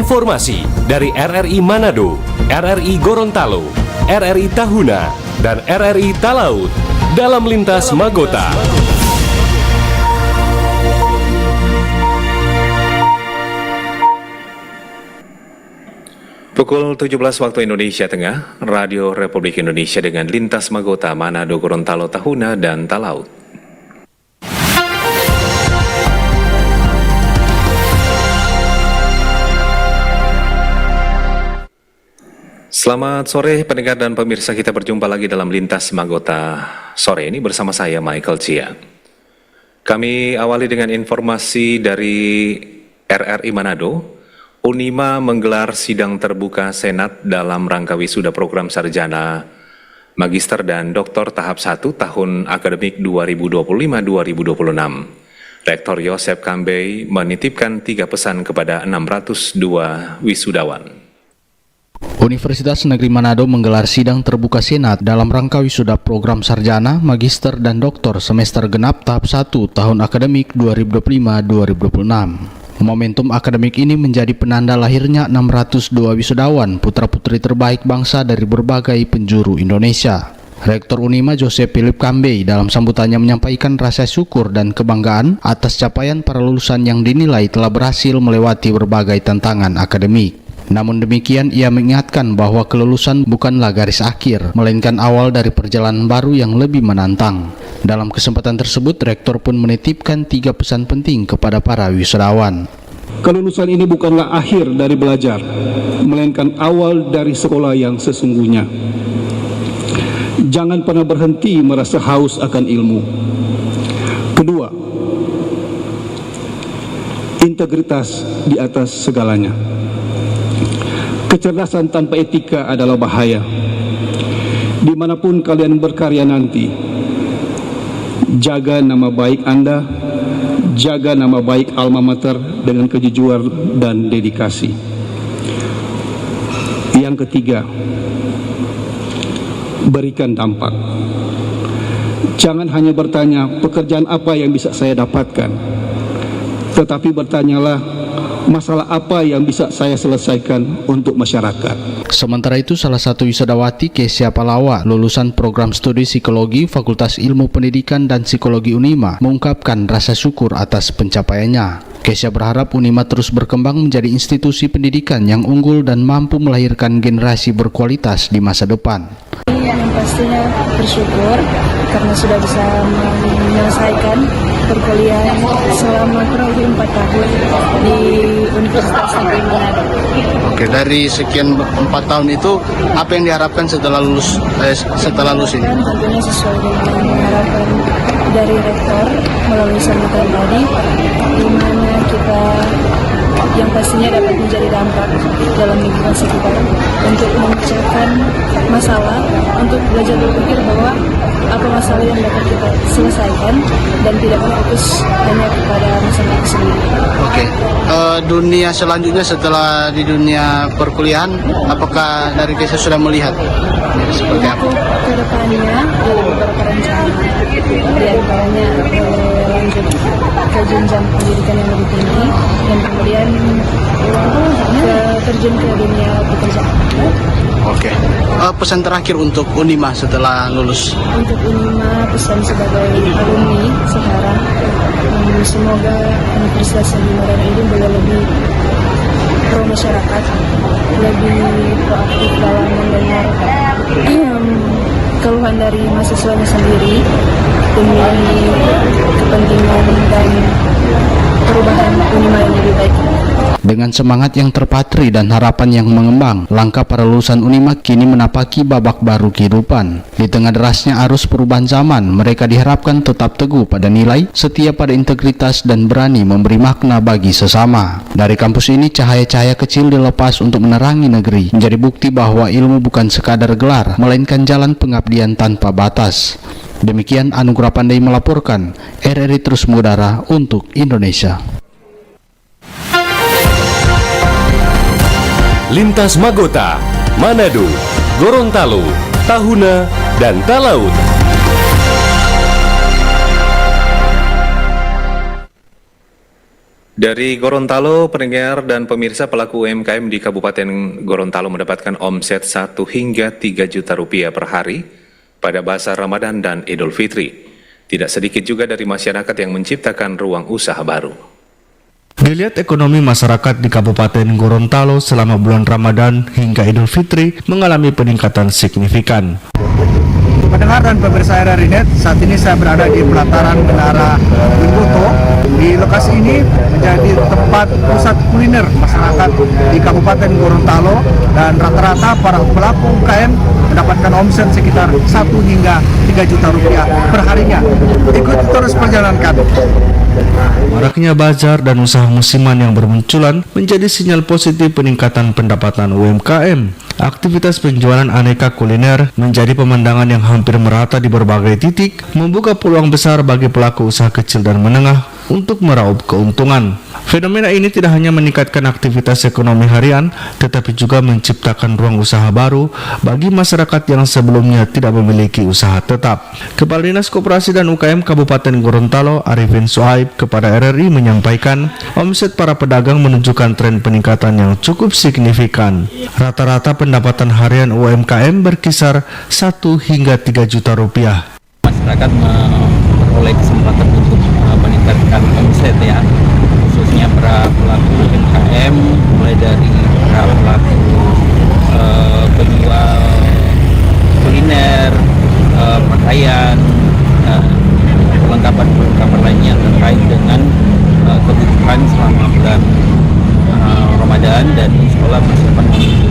Informasi dari RRI Manado, RRI Gorontalo, RRI Tahuna, dan RRI Talaut dalam Lintas Magota. Pukul 17 waktu Indonesia Tengah, Radio Republik Indonesia dengan Lintas Magota, Manado, Gorontalo, Tahuna, dan Talaut. Selamat sore pendengar dan pemirsa, kita berjumpa lagi dalam Lintas Magota sore ini bersama saya Michael Chia. Kami awali dengan informasi dari RRI Manado. Unima menggelar sidang terbuka Senat dalam rangka wisuda program sarjana, magister dan doktor tahap 1 tahun akademik 2025-2026. Rektor Yosep Kambey menitipkan 3 pesan kepada 602 wisudawan. Universitas Negeri Manado menggelar sidang terbuka Senat dalam rangka wisuda program sarjana, magister dan doktor semester genap tahap 1 tahun akademik 2025-2026. Momentum akademik ini menjadi penanda lahirnya 602 wisudawan putra-putri terbaik bangsa dari berbagai penjuru Indonesia. Rektor Unima Joseph Philip Kambey dalam sambutannya menyampaikan rasa syukur dan kebanggaan atas capaian para lulusan yang dinilai telah berhasil melewati berbagai tantangan akademik. Namun demikian, ia mengingatkan bahwa kelulusan bukanlah garis akhir, melainkan awal dari perjalanan baru yang lebih menantang. Dalam kesempatan tersebut, Rektor pun menitipkan 3 pesan penting kepada para wisudawan. Kelulusan ini bukanlah akhir dari belajar, melainkan awal dari sekolah yang sesungguhnya. Jangan pernah berhenti merasa haus akan ilmu. Kedua, integritas di atas segalanya. Kecerdasan tanpa etika adalah bahaya. Dimanapun kalian berkarya nanti, jaga nama baik Anda, jaga nama baik alma mater dengan kejujuran dan dedikasi. Yang ketiga, berikan dampak. Jangan hanya bertanya pekerjaan apa yang bisa saya dapatkan, tetapi bertanyalah masalah apa yang bisa saya selesaikan untuk masyarakat. Sementara itu, salah satu wisudawati, Kesia Palawa, lulusan program studi psikologi Fakultas Ilmu Pendidikan dan Psikologi Unima, mengungkapkan rasa syukur atas pencapaiannya. Kesia berharap Unima terus berkembang menjadi institusi pendidikan yang unggul dan mampu melahirkan generasi berkualitas di masa depan. Yang pastinya bersyukur karena sudah bisa menyelesaikan perkuliahan selama kurang lebih 4 tahun di Universitas Negeri Manado. Oke, dari sekian 4 tahun itu apa yang diharapkan setelah lulus ini? Tentunya sesuai dengan harapan dari rektor melalui sambutan tadi, di mana kita yang pastinya dapat menjadi dampak dalam lingkungan sekitar untuk memecahkan masalah, untuk belajar berpikir bahwa apa masalah yang dapat kita selesaikan dan tidak fokus hanya kepada masalah itu sendiri. Oke, dunia selanjutnya setelah di dunia perkuliahan, apakah dari Kesia sudah melihat seperti apa? Untuk kedepannya ada beberapa rencana, di antaranya lanjut ke jenjang pendidikan yang lebih tinggi dan kemudian terjun ke dunia pekerjaan. Oke, pesan terakhir untuk Unima setelah lulus? Untuk Unima, pesan sebagai alumni sekarang, semoga Universitas Negeri Manado ini boleh lebih pro masyarakat, lebih proaktif dalam mendengar keluhan dari mahasiswanya sendiri demi kepentingan dan perubahan Unima yang lebih baik. Dengan semangat yang terpatri dan harapan yang mengembang, langkah para lulusan Unima kini menapaki babak baru kehidupan. Di tengah derasnya arus perubahan zaman, mereka diharapkan tetap teguh pada nilai, setia pada integritas, dan berani memberi makna bagi sesama. Dari kampus ini, cahaya-cahaya kecil dilepas untuk menerangi negeri, menjadi bukti bahwa ilmu bukan sekadar gelar, melainkan jalan pengabdian tanpa batas. Demikian Anugrah Pandai melaporkan, RRI terus mengudara untuk Indonesia. Lintas Magota, Manado, Gorontalo, Tahuna, dan Talaut. Dari Gorontalo, pendengar dan pemirsa, pelaku UMKM di Kabupaten Gorontalo mendapatkan omset 1 hingga 3 juta rupiah per hari pada Bazar Ramadan dan Idul Fitri. Tidak sedikit juga dari masyarakat yang menciptakan ruang usaha baru. Dilihat ekonomi masyarakat di Kabupaten Gorontalo selama bulan Ramadan hingga Idul Fitri mengalami peningkatan signifikan. Pendengar dan pemirsa RRI Net, saat ini saya berada di pelataran Menara Limboto. Di lokasi ini menjadi tempat pusat kuliner masyarakat di Kabupaten Gorontalo, dan rata-rata para pelaku UKM mendapatkan omset sekitar 1 hingga 3 juta rupiah per harinya. Ikuti terus perjalanan kami. Maraknya bazar dan usaha musiman yang bermunculan menjadi sinyal positif peningkatan pendapatan UMKM. Aktivitas penjualan aneka kuliner menjadi pemandangan yang hampir merata di berbagai titik, membuka peluang besar bagi pelaku usaha kecil dan menengah untuk meraup keuntungan. Fenomena ini tidak hanya meningkatkan aktivitas ekonomi harian, tetapi juga menciptakan ruang usaha baru bagi masyarakat yang sebelumnya tidak memiliki usaha tetap. Kepala Dinas Koperasi dan UKM Kabupaten Gorontalo, Arifin Suhaib, kepada RRI menyampaikan, omset para pedagang menunjukkan tren peningkatan yang cukup signifikan. Rata-rata pendapatan harian UMKM berkisar 1 hingga 3 juta rupiah. Masyarakat memperoleh kesempatan untuk meningkatkan omset ya, khususnya para pelaku UMKM, mulai dari para pelaku penjual kuliner, pakaian, perlengkapan lainnya terkait dengan kebutuhan selama bulan Ramadan dan sekolah persiapan menuju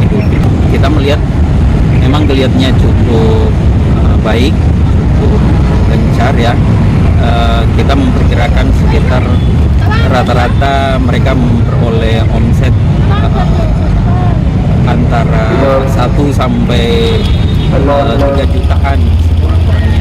Idul Fitri. Kita melihat memang geliatnya cukup baik, cukup lancar ya. Kita memperkirakan sekitar rata-rata mereka memperoleh omset antara 1 sampai 3 jutaan sekurang-kurangnya.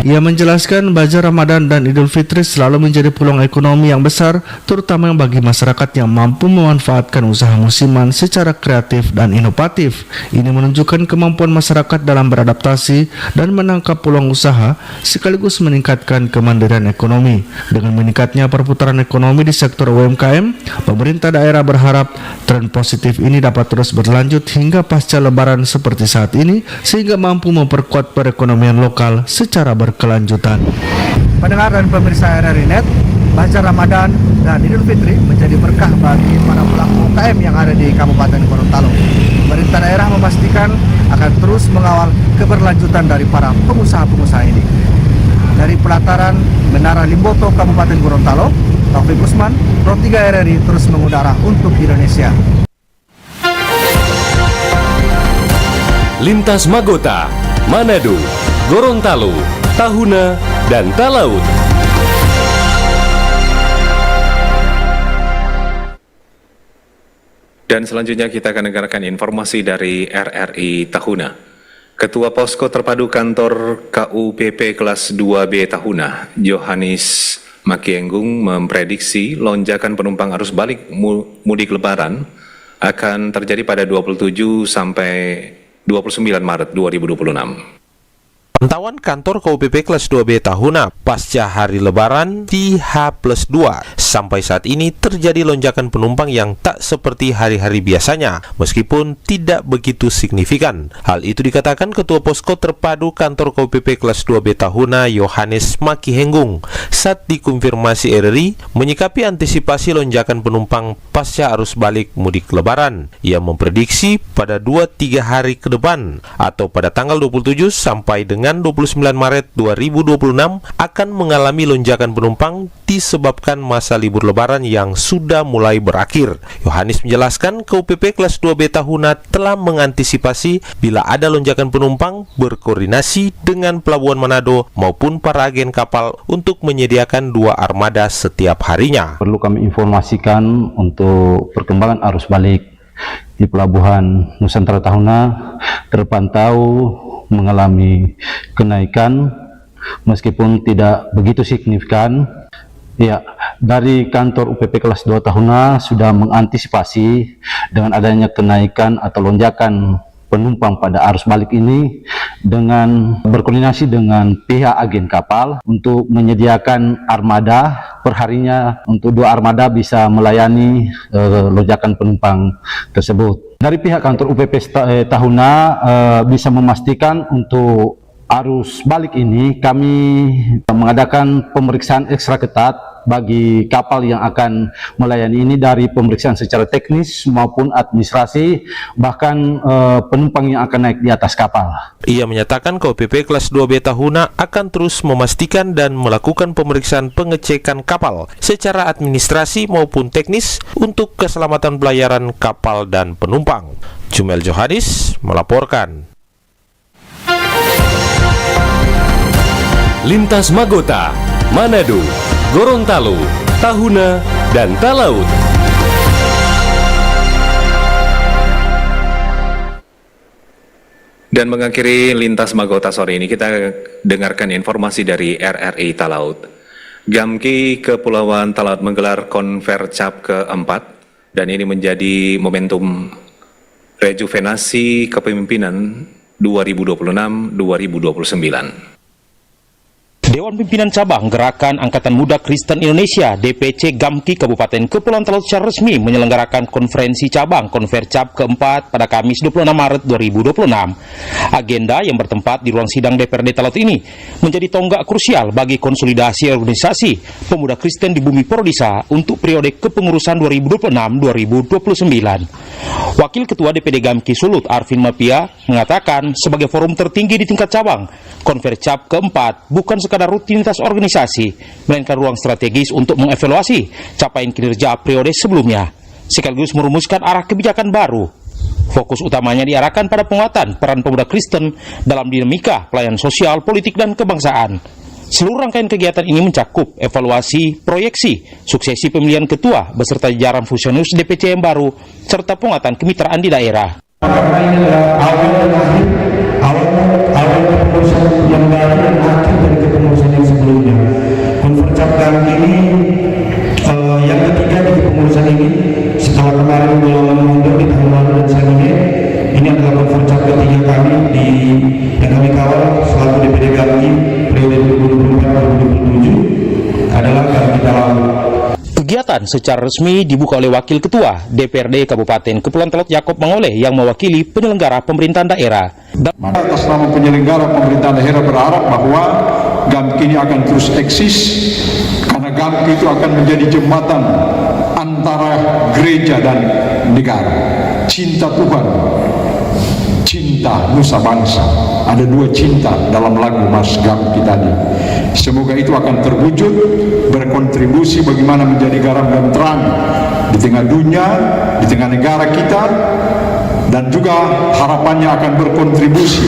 Ia menjelaskan bazar Ramadan dan Idul Fitri selalu menjadi peluang ekonomi yang besar, terutama bagi masyarakat yang mampu memanfaatkan usaha musiman secara kreatif dan inovatif. Ini menunjukkan kemampuan masyarakat dalam beradaptasi dan menangkap peluang usaha, sekaligus meningkatkan kemandirian ekonomi. Dengan meningkatnya perputaran ekonomi di sektor UMKM, pemerintah daerah berharap tren positif ini dapat terus berlanjut hingga pasca Lebaran seperti saat ini, sehingga mampu memperkuat perekonomian lokal secara berkelanjutan. Pendengar dan pemirsa RRI Net, Bazar Ramadan dan Idul Fitri menjadi berkah bagi para pelaku UKM yang ada di Kabupaten Gorontalo. Pemerintah daerah memastikan akan terus mengawal keberlanjutan dari para pengusaha-pengusaha ini. Dari pelataran Menara Limboto, Kabupaten Gorontalo, Taufik Usman, Pro 3 RRI terus mengudara untuk Indonesia. Lintas Magota, Manado, Gorontalo, Tahuna, dan Talaut. Dan selanjutnya kita akan dengarkan informasi dari RRI Tahuna. Ketua Posko Terpadu Kantor KUPP Kelas 2B Tahuna, Yohanes Makienggung, memprediksi lonjakan penumpang arus balik mudik Lebaran akan terjadi pada 27 sampai 29 Maret 2026. Pantauan kantor KUPP kelas 2B Tahuna pasca hari Lebaran di H+2 sampai saat ini terjadi lonjakan penumpang yang tak seperti hari-hari biasanya, meskipun tidak begitu signifikan. Hal itu dikatakan Ketua Posko Terpadu Kantor KUPP kelas 2B Tahuna, Yohanes Makienggung, saat dikonfirmasi RRI menyikapi antisipasi lonjakan penumpang pasca arus balik mudik Lebaran. Ia memprediksi pada 2-3 hari ke depan atau pada tanggal 27 sampai dengan 29 Maret 2026 akan mengalami lonjakan penumpang disebabkan masa libur Lebaran yang sudah mulai berakhir. Yohanes menjelaskan KUPP kelas 2B Tahuna telah mengantisipasi bila ada lonjakan penumpang, berkoordinasi dengan Pelabuhan Manado maupun para agen kapal untuk menyediakan 2 armada setiap harinya. Perlu kami informasikan untuk perkembangan arus balik di Pelabuhan Nusantara Tahuna terpantau mengalami kenaikan meskipun tidak begitu signifikan. Ya, dari kantor UPP kelas 2 Tahuna sudah mengantisipasi dengan adanya kenaikan atau lonjakan penumpang pada arus balik ini dengan berkoordinasi dengan pihak agen kapal untuk menyediakan armada perharinya untuk 2 armada bisa melayani lonjakan penumpang tersebut. Dari pihak kantor UPP Tahuna bisa memastikan untuk arus balik ini kami mengadakan pemeriksaan ekstra ketat bagi kapal yang akan melayani ini, dari pemeriksaan secara teknis maupun administrasi, bahkan penumpang yang akan naik di atas kapal. Ia menyatakan KOPP kelas 2B Tahuna akan terus memastikan dan melakukan pemeriksaan pengecekan kapal secara administrasi maupun teknis untuk keselamatan pelayaran kapal dan penumpang. Jumel Johadis melaporkan. Lintas Magota, Manado, Gorontalo, Tahuna, dan Talaut. Dan mengakhiri Lintas Magota sore ini, kita dengarkan informasi dari RRI Talaut. Gamki Kepulauan Talaut menggelar Konfercap keempat, dan ini menjadi momentum rejuvenasi kepemimpinan 2026-2029. Dewan Pimpinan Cabang Gerakan Angkatan Muda Kristen Indonesia DPC Gamki Kabupaten Kepulauan Talaut secara resmi menyelenggarakan konferensi cabang Konfercap keempat pada Kamis 26 Maret 2026. Agenda yang bertempat di ruang sidang DPRD Talaut ini menjadi tonggak krusial bagi konsolidasi organisasi pemuda Kristen di bumi Prodisa untuk periode kepengurusan 2026-2029. Wakil Ketua DPD Gamki Sulut Arvin Mapia mengatakan sebagai forum tertinggi di tingkat cabang, Konfercap keempat bukan sekadar rutinitas organisasi, melainkan ruang strategis untuk mengevaluasi capaian kinerja periode sebelumnya, sekaligus merumuskan arah kebijakan baru. Fokus utamanya diarahkan pada penguatan peran pemuda Kristen dalam dinamika pelayanan sosial, politik, dan kebangsaan. Seluruh rangkaian kegiatan ini mencakup evaluasi, proyeksi, suksesi pemilihan ketua beserta jajaran fungsionaris DPC yang baru, serta penguatan kemitraan di daerah. Karena ini adalah awal kepengurusan yang baru dan akhir dari kepengurusan yang sebelumnya. Konfercap kali ini yang ketiga di kepengurusan ini, setelah kemarin mundur di tahun lalu dan selanjutnya, ini adalah konfercap ketiga kami yang kami kawal selaku DPD Gamki periode 2024-2027 adalah Gamki Talaut. Kegiatan secara resmi dibuka oleh Wakil Ketua DPRD Kabupaten Kepulauan Talaut Yakob Mangoleh yang mewakili penyelenggara pemerintahan daerah. Atas nama penyelenggara pemerintahan daerah berharap bahwa Gamki ini akan terus eksis, karena Gamki itu akan menjadi jembatan antara gereja dan negara. Cinta Tuhan, cinta nusa bangsa. Ada 2 cinta dalam lagu Mas Gamki tadi. Semoga itu akan terwujud, berkontribusi bagaimana menjadi garam dan terang di tengah dunia, di tengah negara kita, dan juga harapannya akan berkontribusi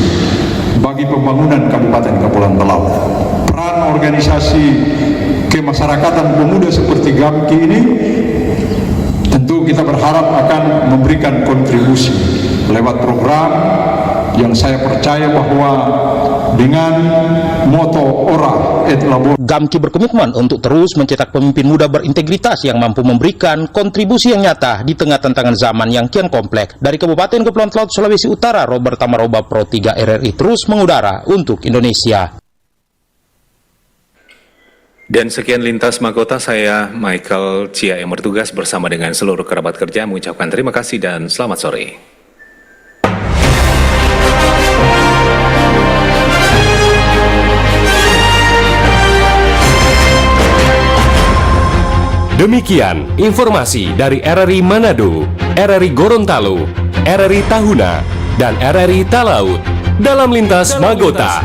bagi pembangunan Kabupaten Kepulauan Talaut. Peran organisasi kemasyarakatan pemuda seperti Gamki ini tentu kita berharap akan memberikan kontribusi lewat program yang saya percaya bahwa dengan moto Ora et Labora, Gamki berkomitmen untuk terus mencetak pemimpin muda berintegritas yang mampu memberikan kontribusi yang nyata di tengah tantangan zaman yang kian kompleks. Dari Kabupaten Kepulauan Talaut, Sulawesi Utara, Robert Tamaroba, Pro 3 RRI terus mengudara untuk Indonesia. Dan sekian Lintas Magota, saya Michael Cia yang bertugas bersama dengan seluruh kerabat kerja mengucapkan terima kasih dan selamat sore. Demikian informasi dari RRI Manado, RRI Gorontalo, RRI Tahuna, dan RRI Talaut dalam Lintas Magota.